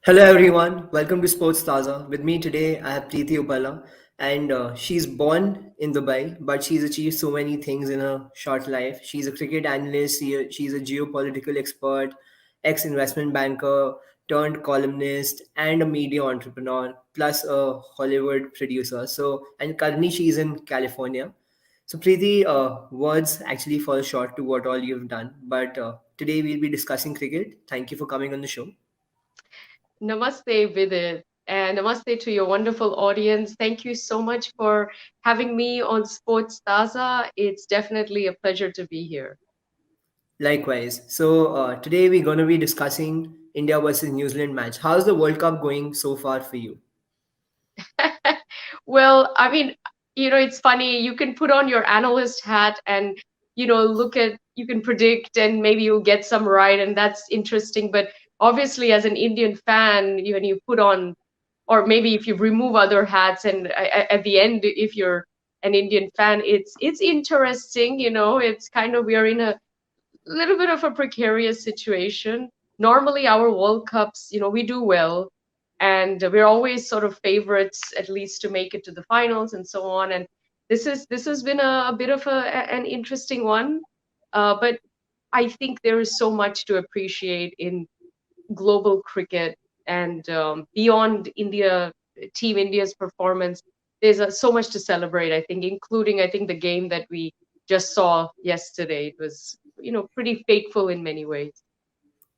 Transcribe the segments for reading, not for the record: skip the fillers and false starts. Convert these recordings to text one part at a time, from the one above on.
Hello everyone, welcome to Sports Taaza. With me today I have Preity Upala, and she's born in Dubai, but she's achieved so many things in her short life. She's a cricket analyst, she's a geopolitical expert, ex-investment banker, turned columnist, and a media entrepreneur, plus a Hollywood producer. And currently she's in California. So Preeti, words actually fall short to what all you've done, but today we'll be discussing cricket. Thank you for coming on the show. Namaste, Vidit, and namaste to your wonderful audience. Thank you so much for having me on Sports Taza. It's definitely a pleasure to be here. Likewise. Today we're going to be discussing India versus New Zealand match. How's the World Cup going so far for you? Well, I mean, it's funny. You can put on your analyst hat and, look at, you can predict and maybe you'll get some right, and that's interesting. But obviously, as an Indian fan, when you put on, or maybe if you remove other hats, and at the end, if you're an Indian fan, it's interesting. It's kind of we're in a little bit of a precarious situation. Normally, our World Cups, we do well, and we're always sort of favorites, at least to make it to the finals and so on. And this has been a bit of an interesting one, but I think there is so much to appreciate in global cricket and beyond Team India's performance. There's so much to celebrate, I think, including I think the game that we just saw yesterday. It was, pretty fateful in many ways.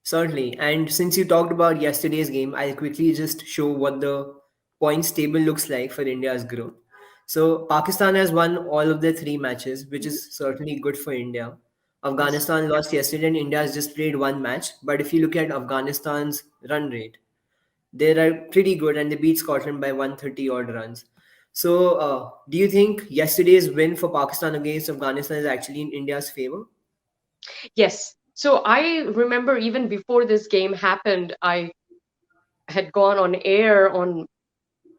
Certainly. And since you talked about yesterday's game, I'll quickly just show what the points table looks like for India's group. So Pakistan has won all of their three matches, which Mhm. is certainly good for India. Yes. Afghanistan lost yesterday and India has just played one match. But if you look at Afghanistan's run rate, they are pretty good and they beat Scotland by 130 odd runs. Do you think yesterday's win for Pakistan against Afghanistan is actually in India's favor? Yes. So I remember even before this game happened, I had gone on air on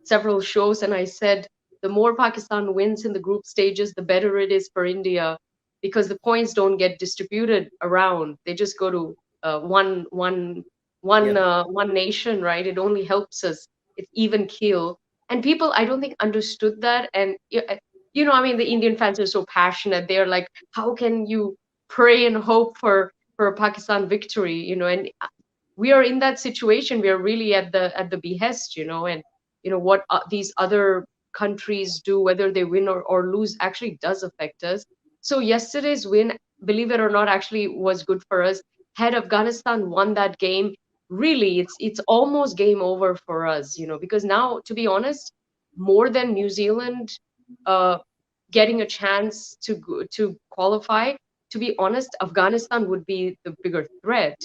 several shows and I said the more Pakistan wins in the group stages, the better it is for India because the points don't get distributed around. They just go to Yeah. one nation, right? It only helps us. It's even keel. And people, I don't think, understood that. And I mean, the Indian fans are so passionate. They're like, how can you pray and hope for a Pakistan victory? And we are in that situation. We are really at the behest, and what these other countries do, whether they win or lose, actually does affect us. So yesterday's win, believe it or not, actually was good for us. Had Afghanistan won that game, really, it's almost game over for us, because now, to be honest, more than New Zealand uh, getting a chance to qualify, to be honest, Afghanistan would be the bigger threat,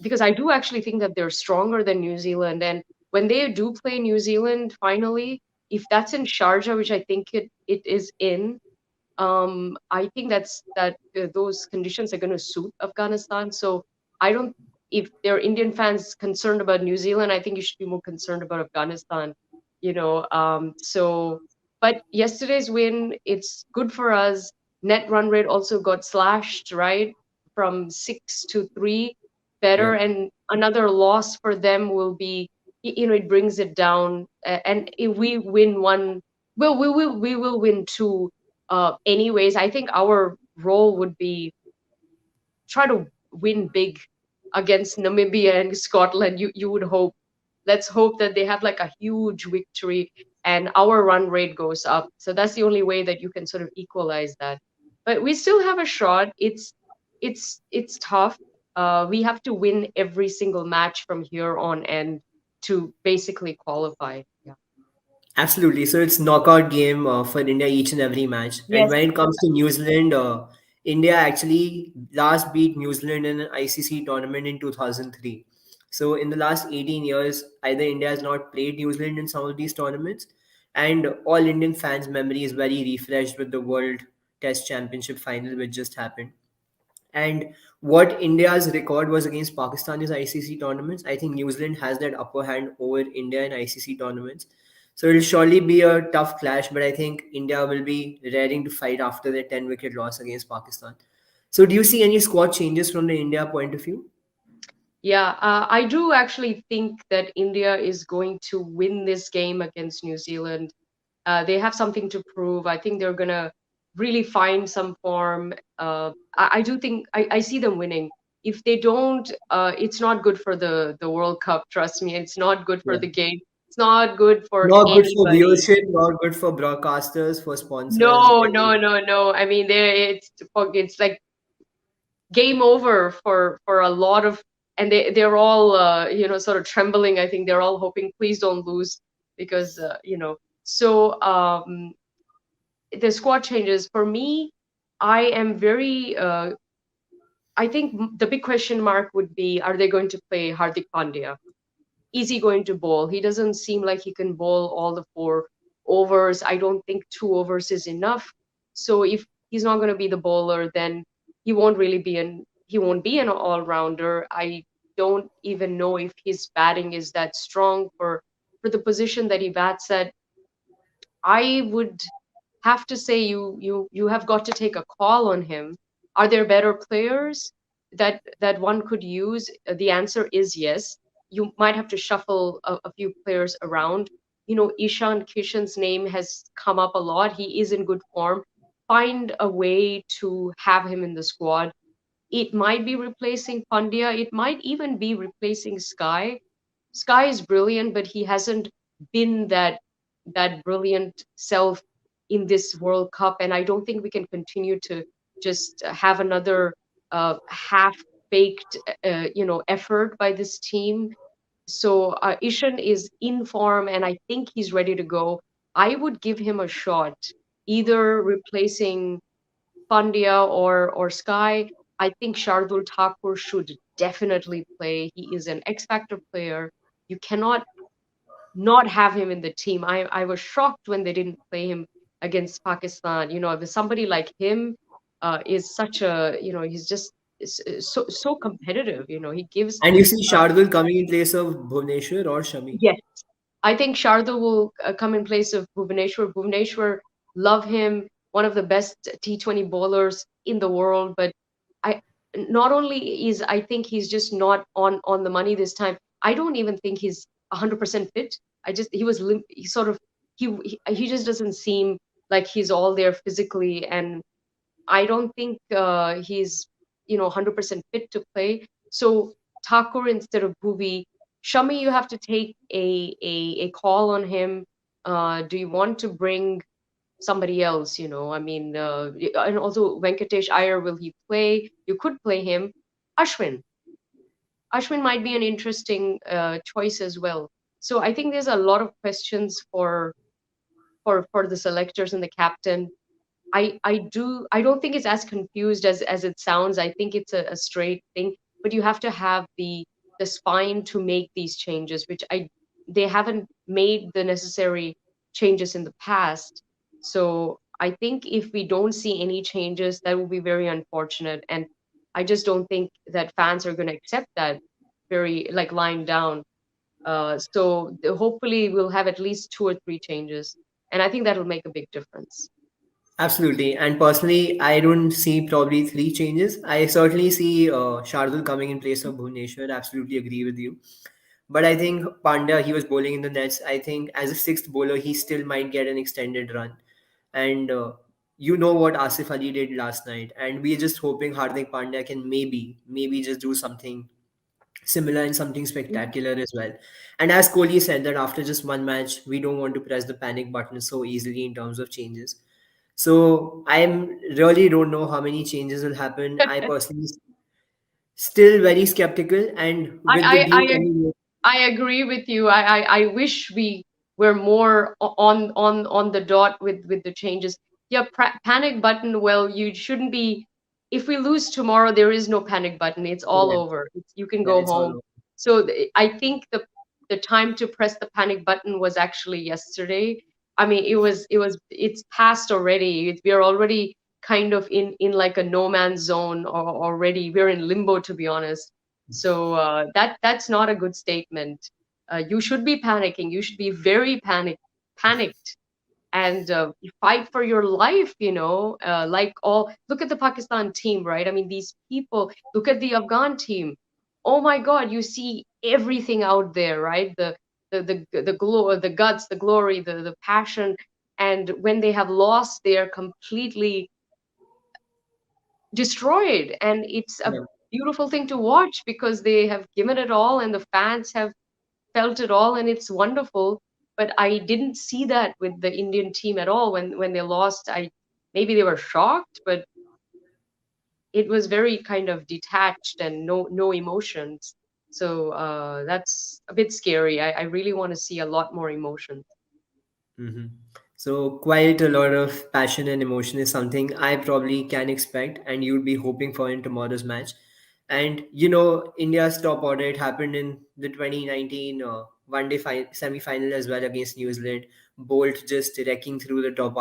because I do actually think that they're stronger than New Zealand. And when they do play New Zealand finally, if that's in Sharjah, which I think it is in, I think that those conditions are going to suit Afghanistan. So I don't. If there are Indian fans concerned about New Zealand, I think you should be more concerned about Afghanistan. But yesterday's win, it's good for us. Net run rate also got slashed, right, from 6 to 3, better, Yeah. and another loss for them will be, it brings it down. And if we win one, well, we will win two. Anyways, I think our role would be try to win big against Namibia and Scotland. You would hope. Let's hope that they have like a huge victory and our run rate goes up. So that's the only way that you can sort of equalize that. But we still have a shot. It's tough. We have to win every single match from here on and to basically qualify. Yeah. Absolutely. So it's knockout game for India each and every match. And Yes. when it comes to New Zealand, India actually last beat New Zealand in an ICC tournament in 2003. So in the last 18 years, either India has not played New Zealand in some of these tournaments, and all Indian fans' memory is very refreshed with the World Test Championship final which just happened. And what India's record was against Pakistan is ICC tournaments. I think New Zealand has that upper hand over India in ICC tournaments. So it'll surely be a tough clash, but I think India will be raring to fight after their 10 wicket loss against Pakistan. So do you see any squad changes from the India point of view? Yeah, I do actually think that India is going to win this game against New Zealand. They have something to prove. I think they're gonna really find some form. I do think I see them winning. If they don't, it's not good for the World Cup. Trust me, it's not good for Yeah. the game. It's not good for Not good for anybody. viewership, not good for broadcasters, for sponsors. No, no, no, no. I mean, it's like game over for a lot of, and they're all sort of trembling. I think they're all hoping, please don't lose, because so the squad changes for me. I am very I think the big question mark would be, are they going to play Hardik Pandya? Is he going to bowl? He doesn't seem like he can bowl all the 4 overs. I don't think 2 overs is enough. So if he's not going to be the bowler, then he won't be an all rounder. I don't even know if his batting is that strong for the position that he bats at. I would have to say you have got to take a call on him. Are there better players that one could use? The answer is yes. You might have to shuffle a few players around. Ishan Kishan's name has come up a lot. He is in good form. Find a way to have him in the squad. It might be replacing Pandya. It might even be replacing Sky. Sky is brilliant, but he hasn't been that brilliant self in this World Cup, and I don't think we can continue to just have another half-baked, effort by this team. So Ishan is in form, and I think he's ready to go. I would give him a shot, either replacing Pandya or Sky. I think Shardul Thakur should definitely play. He is an X Factor player. You cannot not have him in the team. I was shocked when they didn't play him against Pakistan. Somebody like him is such a, he's just so competitive. He gives. And you see Uh, Shardul coming in place of Bhuvneshwar or Shami. yes, I think Sharda will come in place of Bhuvaneshwar. Bhuvaneshwar, love him, one of the best T20 bowlers in the world. But I not only is I think he's just not on the money this time. I don't even think he's 100% fit. He was he sort of he just doesn't seem like he's all there physically, and I don't think he's 100% fit to play. So Thakur instead of Bhuvi, Shami, you have to take a call on him. Do you want to bring somebody else? I mean, and also Venkatesh Iyer, will he play? You could play him. Ashwin, Ashwin might be an interesting choice as well. So I think there's a lot of questions for the selectors and the captain. I don't think it's as confused as it sounds. I think it's a straight thing, but you have to have the spine to make these changes, which I they haven't made the necessary changes in the past. So I think if we don't see any changes, that will be very unfortunate. And I just don't think that fans are going to accept that very like lying down. Hopefully we'll have at least 2 or 3 changes, and I think that'll make a big difference. Absolutely. And personally, I don't see probably three changes. I certainly see Shardul coming in place of Bhuvneshwar. Absolutely agree with you. But I think Pandya, he was bowling in the nets. I think as a sixth bowler, he still might get an extended run. And you know what Asif Ali did last night. And we're just hoping Hardik Pandya can maybe just do something similar and something spectacular as well. And as Kohli said, that after just one match, we don't want to press the panic button so easily in terms of changes. So I'm really don't know how many changes will happen. I personally still very skeptical, and with the I, deal I, I coming, I agree with you. I wish we were more on the dot with the changes. Yeah, panic button. Well, you shouldn't be. If we lose tomorrow, there is no panic button. It's all yeah, over. You can yeah, go it's all home. over. So I think the time to press the panic button was actually yesterday. I mean, it's past already. We are already kind of in like a no man's zone, or already we're in limbo, to be honest. So that's not a good statement. You should be panicking. You should be very panicked, and you fight for your life. Like all. Look at the Pakistan team, right? I mean, these people. Look at the Afghan team. oh my God, you see everything out there, right? The guts, the glory, the passion. And when they have lost, they are completely destroyed. And it's a Yeah. beautiful thing to watch because they have given it all and the fans have felt it all, and it's wonderful. But I didn't see that with the Indian team at all when they lost. I maybe they were shocked, but it was very kind of detached and no emotions. So that's a bit scary. I really want to see a lot more emotions. Hmm. So quite a lot of passion and emotion is something I probably can expect, and you'd be hoping for in tomorrow's match. And India's top order, it happened in the 2019 one day semi-final as well against New Zealand. Bolt just wrecking through the top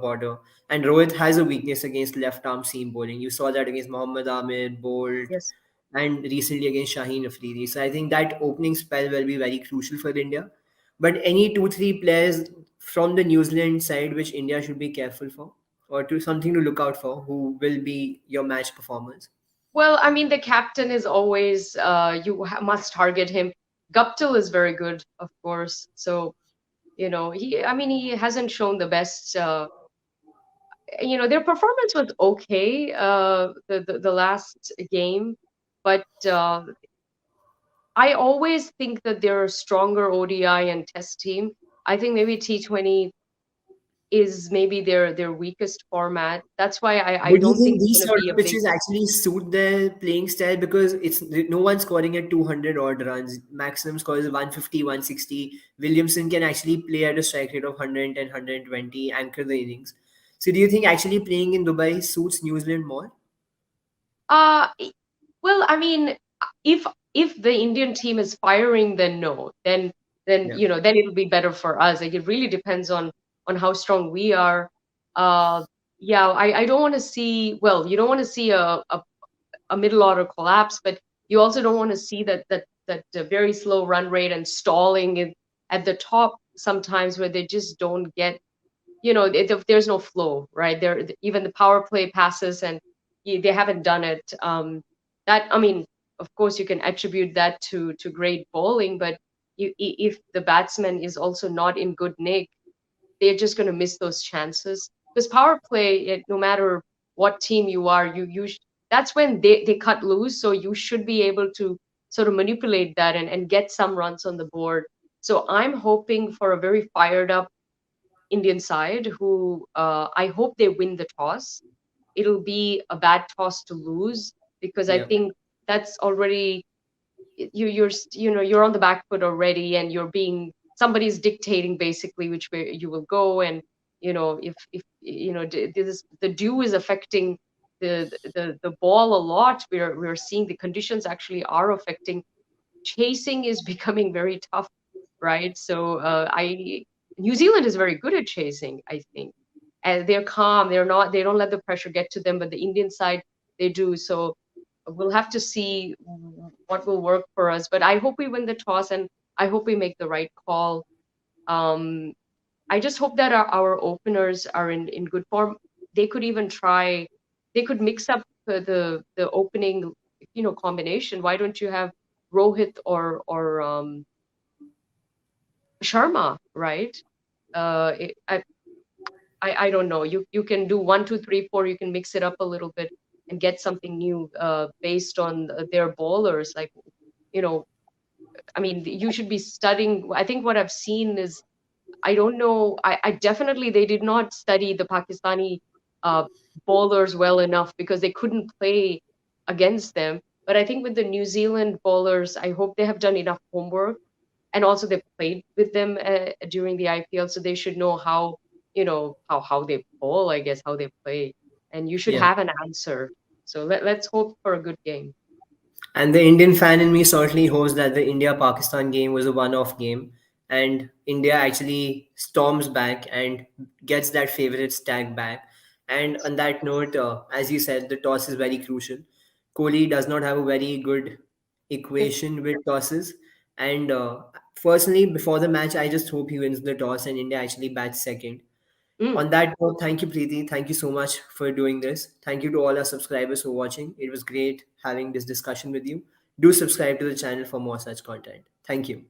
order, and Rohit has a weakness against left arm seam bowling. You saw that against Mohammad Amir, Bolt, Yes. and recently against Shaheen Afridi. So I think that opening spell will be very crucial for India. But any two, three players from the New Zealand side which India should be careful for, or to something to look out for, who will be your match performers? Well, I mean, the captain is always must target him. Guptill is very good, of course. So I mean, he hasn't shown the best. Their performance was okay, the last game, but I always think that they're a stronger ODI and Test team. I think maybe T20 is maybe their weakest format. That's why I But do you don't think think it's these going to sort be of a big. pitches actually suit their playing style? Because it's no one's scoring at 200 odd runs. Maximum score is 150, 160. Williamson can actually play at a strike rate of 110, anchor the innings. So do you think actually playing in Dubai suits New Zealand more? Uh, i- well, I mean, if if the Indian team is firing, then no, then Yeah. then it'll be better for us. Like it really depends on how strong we are. Uh, yeah, I don't want to see. Well, you don't want to see a middle order collapse, but you also don't want to see that very slow run rate and stalling at the top sometimes where they just don't get there's no flow, right? There, even the power play passes, and they haven't done it. That I mean, of course, you can attribute that to great bowling, but if the batsman is also not in good nick, they're just going to miss those chances. Because power play, no matter what team you are, that's when they cut loose. So you should be able to sort of manipulate that and get some runs on the board. So I'm hoping for a very fired up Indian side who I hope they win the toss. It'll be a bad toss to lose because I Yeah. think that's already you're on the back foot already, and you're being somebody's dictating basically which way you will go. And if this the dew is affecting the ball a lot, we're seeing the conditions actually are affecting. Chasing is becoming very tough, right? So I New Zealand is very good at chasing, I think. And they're calm, they don't let the pressure get to them, but the Indian side they do. So we'll have to see what will work for us. But I hope we win the toss, and I hope we make the right call. Um, I just hope that our openers are in good form. They could even try, they could mix up the opening, combination. Why don't you have Rohit or Sharma, right? It, I don't know. You can do 1, 2, 3, 4. You can mix it up a little bit and get something new based on their bowlers. Like, you know, I mean, you should be studying. I think what I've seen is I don't know. I definitely they did not study the Pakistani uh, bowlers well enough because they couldn't play against them. But I think with the New Zealand bowlers, I hope they have done enough homework, and also they played with them during the IPL, so they should know how how they bowl, I guess, how they play, and you should Yeah. have an answer. So let's hope for a good game. And the Indian fan in me certainly hopes that the India Pakistan game was a one off game and India actually storms back and gets that favorite tag back. And on that note, as you said, the toss is very crucial. Kohli does not have a very good equation with tosses. And personally, before the match, I just hope he wins the toss and India actually bats second. Mm. On that note, thank you, Preeti. Thank you so much for doing this. Thank you to all our subscribers for watching. It was great having this discussion with you. Do subscribe to the channel for more such content. Thank you.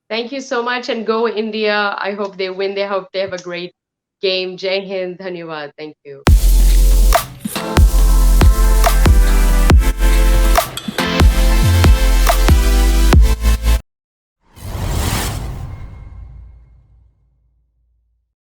Thank you so much, and go India. I hope they win. They hope they have a great game. Jai Hind. Dhanyawad. Thank you.